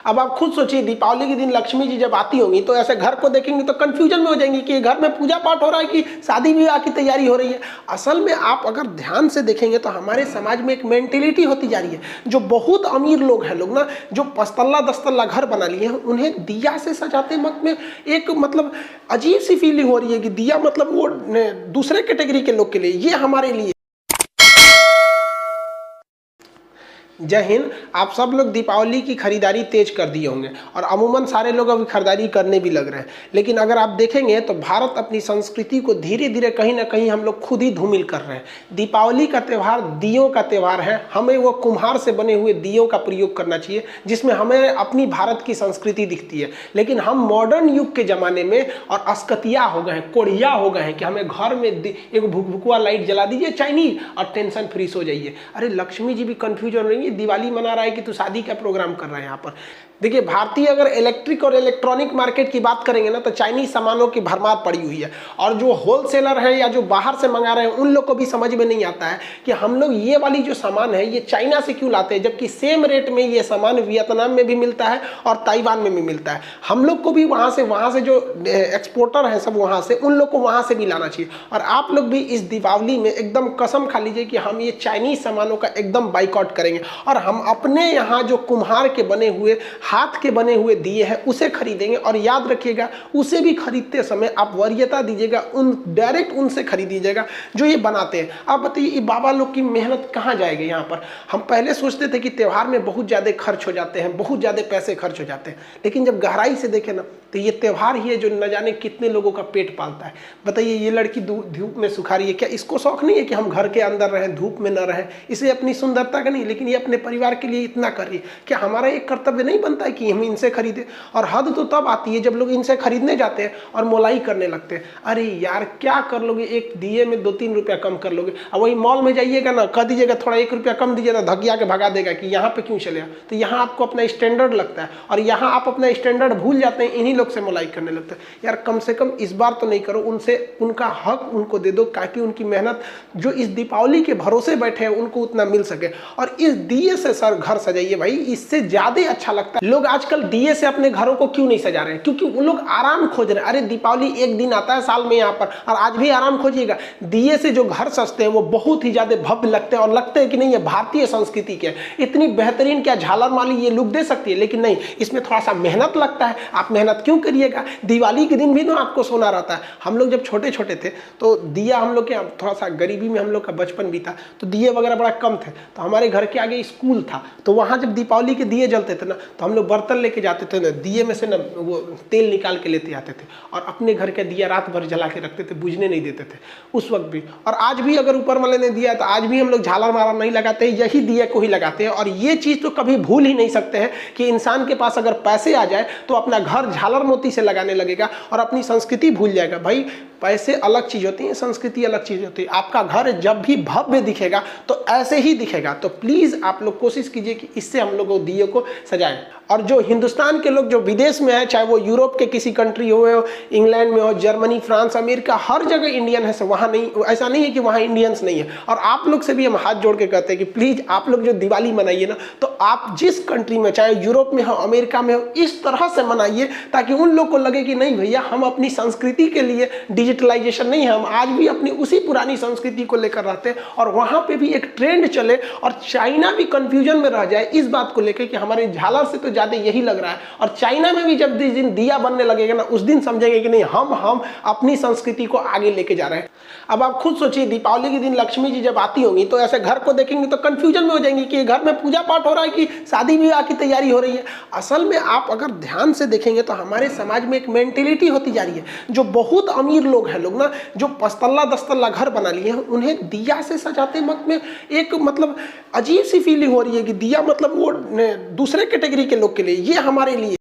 अब आप खुद सोचिए, दीपावली के दिन लक्ष्मी जी जब आती होंगी तो ऐसे घर को देखेंगे तो कंफ्यूजन में हो जाएंगी कि घर में पूजा पाठ हो रहा है कि शादी विवाह की तैयारी हो रही है। असल में आप अगर ध्यान से देखेंगे तो हमारे समाज में एक मेंटेलिटी होती जा रही है। जो बहुत अमीर लोग हैं, लोग ना जो 5 तल्ला 10 तल्ला घर बना लिए हैं, उन्हें दिया से सजाते वक्त में एक मतलब अजीब सी फीलिंग हो रही है कि दिया मतलब वो दूसरे कैटेगरी के लोग के लिए, ये हमारे लिए। जय हिंद। आप सब लोग दीपावली की खरीदारी तेज कर दिए होंगे और अमूमन सारे लोग अभी खरीदारी करने भी लग रहे हैं। लेकिन अगर आप देखेंगे तो भारत अपनी संस्कृति को धीरे धीरे कहीं ना कहीं हम लोग खुद ही धूमिल कर रहे हैं। दीपावली का त्यौहार दियों का त्यौहार है। हमें वो कुम्हार से बने हुए दियों का प्रयोग करना चाहिए जिसमें हमें अपनी भारत की संस्कृति दिखती है। लेकिन हम मॉडर्न युग के ज़माने में और अस्कतिया हो गए हैं, कोढ़िया हो गए हैं कि हमें घर में एक भुकभुकवा लाइट जला दीजिए चाइनीज और टेंशन फ्री सो जाइए। अरे लक्ष्मी जी भी कन्फ्यूज हो रही है, दिवाली मना रहा है कि तू शादी का प्रोग्राम कर रहा है। यहाँ पर देखिए, भारतीय अगर इलेक्ट्रिक और इलेक्ट्रॉनिक मार्केट की बात करेंगे ना तो चाइनीज सामानों की भरमार पड़ी हुई है। और जो होलसेलर है या जो बाहर से मंगा रहे हैं उन लोग को भी समझ में नहीं आता है कि हम लोग ये वाली जो सामान है ये चाइना से क्यों लाते हैं, जबकि सेम रेट में ये सामान वियतनाम में भी मिलता है और ताइवान में भी मिलता है। हम लोग को भी वहाँ से जो एक्सपोर्टर हैं सब वहाँ से, उन लोग को वहाँ से भी लाना चाहिए। और आप लोग भी इस दीपावली में एकदम कसम खा लीजिए कि हम ये चाइनीज सामानों का एकदम बाइकआउट करेंगे और हम अपने यहाँ जो कुम्हार के बने हुए, हाथ के बने हुए दिए हैं उसे खरीदेंगे। और याद रखिएगा, उसे भी खरीदते समय आप वरीयता दीजिएगा, डायरेक्ट उनसे खरीदिएगा जो ये बनाते हैं। आप बताइए, बाबा लोग की मेहनत कहाँ जाएगी यहाँ पर। हम पहले सोचते थे कि त्यौहार में बहुत ज़्यादा खर्च हो जाते हैं, बहुत ज़्यादा पैसे खर्च हो जाते हैं, लेकिन जब गहराई से देखें ना तो ये त्यौहार ही है जो न जाने कितने लोगों का पेट पालता है। बताइए, ये लड़की धूप में सुखा रही है, क्या इसको शौक नहीं है कि हम घर के अंदर रहें, धूप में न रहें? इसे अपनी सुंदरता का नहीं, लेकिन ये अपने परिवार के लिए इतना कर रही है। क्या हमारा एक कर्तव्य नहीं बनता है कि हम इनसे खरीदें? और हद तो तब आती है जब लोग इनसे खरीदने जाते हैं और मोलाई करने लगते हैं। अरे यार, क्या कर लोगे, एक दिए में 2-3 रुपया कम कर लोगे। अब वही मॉल में जाइएगा ना, कह दीजिएगा थोड़ा 1 रुपया कम दीजिए ना, धकिया के भगा देगा कि यहाँ पे क्यों चले। तो यहाँ आपको अपना स्टैंडर्ड लगता है और यहाँ आप अपना स्टैंडर्ड भूल जाते हैं, इन्हीं लोग से मोलाई करने लगते हैं। यार कम से कम इस बार तो नहीं करो, उनसे उनका हक उनको दे दो ताकि उनकी मेहनत जो इस दीपावली के भरोसे बैठे हैं उनको उतना मिल सके। और इस दिए से सर घर सजाइए भाई, इससे ज्यादा अच्छा लगता है। लोग आजकल दिए से अपने घरों को क्यों नहीं सजा रहे हैं? क्योंकि वो लोग आराम खोज रहे हैं। अरे दीपावली एक दिन आता है साल में यहाँ पर, और आज भी आराम खोजिएगा। दिए से जो घर सजते हैं वो बहुत ही ज्यादा भव्य लगते हैं और लगते हैं कि नहीं ये भारतीय संस्कृति के इतनी बेहतरीन, क्या झालर माली ये लुक दे सकती है। लेकिन नहीं, इसमें थोड़ा सा मेहनत लगता है। आप मेहनत क्यों करिएगा? दिवाली के दिन भी ना आपको सोना रहता है। हम लोग जब छोटे छोटे थे तो दिया, हम लोग के थोड़ा सा गरीबी में हम लोग का बचपन बीता, तो दिए वगैरह बड़ा कम थे। तो हमारे घर के आगे स्कूल था, तो वहाँ जब दीपावली के दिए जलते थे ना तो हम लोग बर्तन लेके जाते थे ना, दिए में से ना वो तेल निकाल के लेते आते थे और अपने घर के दिया रात भर जला के रखते थे, बुझने नहीं देते थे उस वक्त भी। और आज भी अगर ऊपर वाले ने दिया तो आज भी हम लोग झालर मारा नहीं लगाते, यही दिए को ही लगाते हैं। और ये चीज़ तो कभी भूल ही नहीं सकते हैं कि इंसान के पास अगर पैसे आ जाए तो अपना घर झालर मोती से लगाने लगेगा और अपनी संस्कृति भूल जाएगा। भाई पैसे अलग चीज़ होती है, संस्कृति अलग चीज़ होती है। आपका घर जब भी भव्य दिखेगा तो ऐसे ही दिखेगा। तो प्लीज़ आप लोग कोशिश कीजिए कि इससे हम लोग दिए को सजाएं। और जो हिंदुस्तान के लोग जो विदेश में है, चाहे वो यूरोप के किसी कंट्री हो, इंग्लैंड में हो, जर्मनी, फ्रांस, अमेरिका, हर जगह इंडियन है। वहाँ नहीं, ऐसा नहीं है कि वहाँ इंडियंस नहीं है। और आप लोग से भी हम हाथ जोड़ के कहते हैं कि प्लीज़ आप लोग जो दिवाली मनाइए ना, तो आप जिस कंट्री में, चाहे यूरोप में हो, अमेरिका में हो, इस तरह से मनाइए ताकि उन लोग को लगे कि नहीं भैया, हम अपनी संस्कृति के लिए, डिजिटलाइजेशन नहीं है, हम आज भी अपनी उसी पुरानी संस्कृति को लेकर रहते हैं। और वहाँ पे भी एक ट्रेंड चले और चाइना भी कंफ्यूजन में रह जाए इस बात को लेकर कि हमारे झालर से तो ज़्यादा यही लग रहा है। और चाइना में भी जब जिस दिन दिया बनने लगेगा ना, उस दिन समझेंगे कि नहीं, हम अपनी संस्कृति को आगे लेके जा रहे हैं। अब आप खुद सोचिए, दीपावली के दिन लक्ष्मी जी जब आती होंगी तो ऐसे घर को देखेंगे तो कंफ्यूजन में हो जाएंगी कि घर में पूजा पाठ हो रहा है कि शादी विवाह की तैयारी हो रही है। असल में आप अगर ध्यान से देखेंगे तो हमारे समाज में एक मेंटेलिटी होती जा रही है। जो बहुत अमीर लोग हैं, लोग ना जो 5 तल्ला 10 तल्ला घर बना लिए हैं, उन्हें दिया से सजाते वक्त में एक मतलब अजीब सी फीलिंग हो रही है कि दिया मतलब वो दूसरे कैटेगरी के लोग के लिए, ये हमारे लिए।